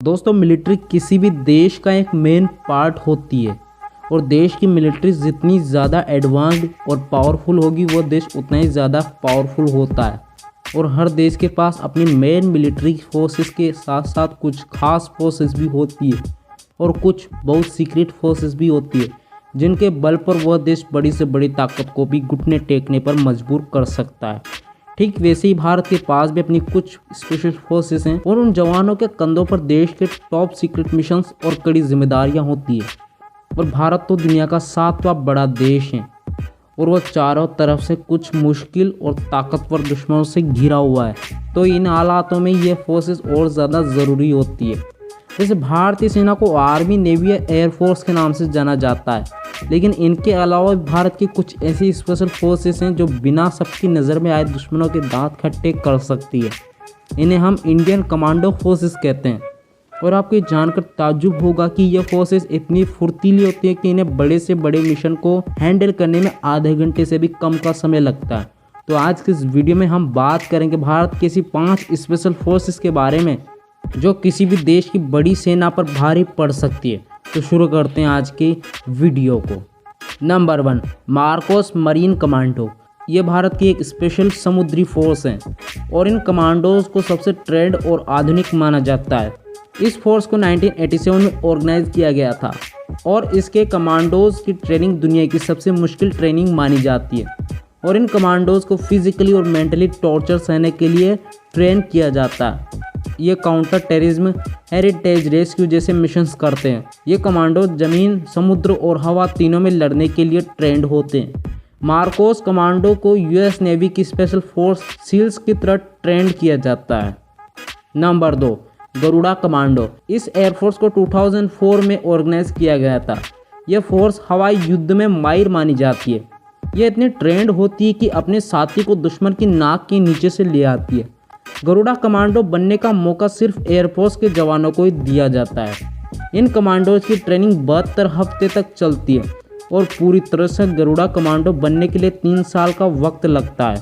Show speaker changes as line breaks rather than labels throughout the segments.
दोस्तों मिलिट्री किसी भी देश का एक मेन पार्ट होती है और देश की मिलिट्री जितनी ज़्यादा एडवांस्ड और पावरफुल होगी वो देश उतना ही ज़्यादा पावरफुल होता है। और हर देश के पास अपनी मेन मिलिट्री फोर्सेस के साथ साथ कुछ खास फोर्सेस भी होती है और कुछ बहुत सीक्रेट फोर्सेस भी होती है जिनके बल पर वह देश बड़ी से बड़ी ताकत को भी घुटने टेकने पर मजबूर कर सकता है। ठीक वैसे ही भारत के पास भी अपनी कुछ स्पेशल फोर्सेस हैं और उन जवानों के कंधों पर देश के टॉप सीक्रेट मिशंस और कड़ी जिम्मेदारियां होती है। और भारत तो दुनिया का 7वां बड़ा देश है और वह चारों तरफ से कुछ मुश्किल और ताकतवर दुश्मनों से घिरा हुआ है, तो इन हालातों में ये फोर्सेस और ज़्यादा ज़रूरी होती है। जैसे भारतीय सेना को आर्मी, नेवी या एयरफोर्स के नाम से जाना जाता है, लेकिन इनके अलावा भारत की कुछ ऐसी स्पेशल फोर्सेस हैं जो बिना सबकी नज़र में आए दुश्मनों के दांत खट्टे कर सकती है। इन्हें हम इंडियन कमांडो फोर्सेस कहते हैं। और आपको ये जानकर ताज्जुब होगा कि ये फोर्सेस इतनी फुर्तीली होती है कि इन्हें बड़े से बड़े मिशन को हैंडल करने में आधे घंटे से भी कम का समय लगता है। तो आज के इस वीडियो में हम बात करेंगे भारत की ऐसी 5 स्पेशल फोर्सेस के बारे में जो किसी भी देश की बड़ी सेना पर भारी पड़ सकती है। तो शुरू करते हैं आज की वीडियो को। Number 1, Marcos marine commando. ये भारत की एक स्पेशल समुद्री फोर्स है और इन कमांडोज को सबसे ट्रेंड और आधुनिक माना जाता है। इस फोर्स को 1987 में ऑर्गेनाइज किया गया था और इसके कमांडोज की ट्रेनिंग दुनिया की सबसे मुश्किल ट्रेनिंग मानी जाती है। और इन कमांडोज को फिजिकली और मेंटली टॉर्चर सहने के लिए ट्रेन किया जाता है। ये काउंटर टेररिज्म, हेरिटेज रेस्क्यू जैसे मिशंस करते हैं। ये कमांडो जमीन, समुद्र और हवा तीनों में लड़ने के लिए ट्रेंड होते हैं। मार्कोस कमांडो को यूएस नेवी की स्पेशल फोर्स सील्स की तरह ट्रेंड किया जाता है। Number 2, Garuda commando. इस एयरफोर्स को 2004 में ऑर्गेनाइज किया गया था। यह फोर्स हवाई युद्ध में माहिर मानी जाती है। यह इतनी ट्रेंड होती है कि अपने साथी को दुश्मन की नाक के नीचे से ले आती है। गरुड़ा कमांडो बनने का मौका सिर्फ एयरफोर्स के जवानों को ही दिया जाता है। इन कमांडोज की ट्रेनिंग 72 हफ्ते तक चलती है और पूरी तरह से गरुड़ा कमांडो बनने के लिए 3 साल का वक्त लगता है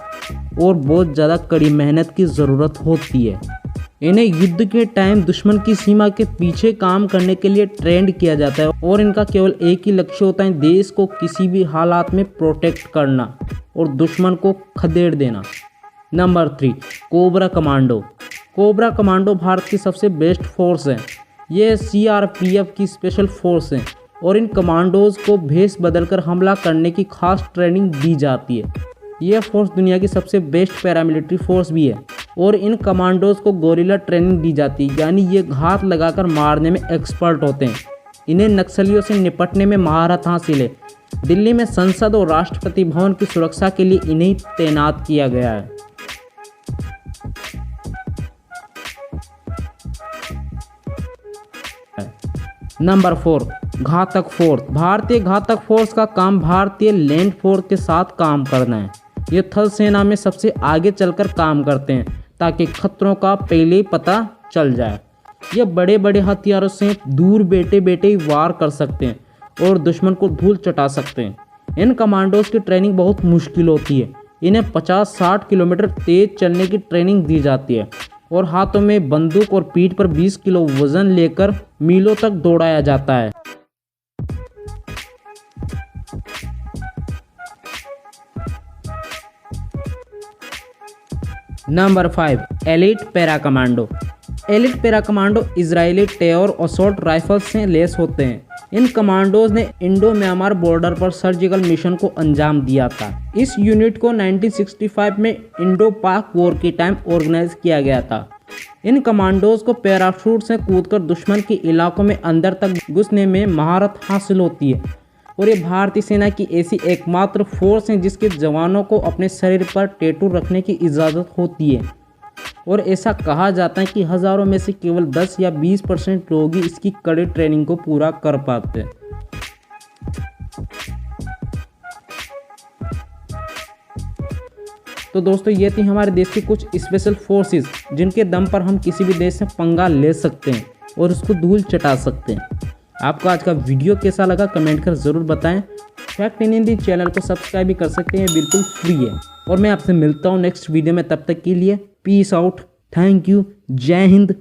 और बहुत ज़्यादा कड़ी मेहनत की ज़रूरत होती है। इन्हें युद्ध के टाइम दुश्मन की सीमा के पीछे काम करने के लिए ट्रेंड किया जाता है और इनका केवल एक ही लक्ष्य होता है, देश को किसी भी हालात में प्रोटेक्ट करना और दुश्मन को खदेड़ देना। Number 3, cobra commando. Cobra commando Bharat की सबसे बेस्ट फोर्स है। ये सीआरपीएफ की स्पेशल फोर्स है और इन कमांडोज को भेष बदलकर हमला करने की खास ट्रेनिंग दी जाती है। यह फोर्स दुनिया की सबसे बेस्ट पैरामिलिट्री फोर्स भी है और इन कमांडोज को गोरिल्ला ट्रेनिंग दी जाती है, यानी ये घात लगाकर मारने में एक्सपर्ट होते हैं। इन्हें नक्सलियों से निपटने में महारत हासिल है। दिल्ली में संसद और राष्ट्रपति भवन की सुरक्षा के लिए इन्हें तैनात किया गया है। नंबर 4, घातक फोर्स। भारतीय घातक फोर्स का काम भारतीय लैंड फोर्स के साथ काम करना है। ये थल सेना में सबसे आगे चलकर काम करते हैं ताकि खतरों का पहले ही पता चल जाए। ये बड़े बड़े हथियारों से दूर बैठे बैठे ही वार कर सकते हैं और दुश्मन को धूल चटा सकते हैं। इन कमांडोज की ट्रेनिंग बहुत मुश्किल होती है। इन्हें 50-60 किलोमीटर तेज चलने की ट्रेनिंग दी जाती है और हाथों में बंदूक और पीठ पर 20 किलो वजन लेकर मीलों तक दौड़ाया जाता है। Number 5, elite para commando. Elite para commando Israeli टेयोर असॉल्ट राइफल्स से लेस होते हैं। इन कमांडोज ने इंडो म्यांमार बॉर्डर पर सर्जिकल मिशन को अंजाम दिया था। इस यूनिट को 1965 में इंडो पाक वॉर के टाइम ऑर्गेनाइज किया गया था। इन कमांडोज को पैराशूट से कूदकर दुश्मन के इलाकों में अंदर तक घुसने में महारत हासिल होती है और ये भारतीय सेना की ऐसी एकमात्र फोर्स है जिसके जवानों को अपने शरीर पर टैटू रखने की इजाज़त होती है। और ऐसा कहा जाता है कि हज़ारों में से केवल 10 या 20% लोग ही इसकी कड़ी ट्रेनिंग को पूरा कर पाते हैं। तो दोस्तों ये थी हमारे देश की कुछ स्पेशल फोर्सेस जिनके दम पर हम किसी भी देश से पंगा ले सकते हैं और उसको धूल चटा सकते हैं। आपको आज का वीडियो कैसा लगा कमेंट कर ज़रूर बताएं। फैक्ट इन हिंदी चैनल को सब्सक्राइब भी कर सकते हैं, बिल्कुल फ्री है। और मैं आपसे मिलता हूँ नेक्स्ट वीडियो में, तब तक के लिए पीस आउट, थैंक यू, जय हिंद,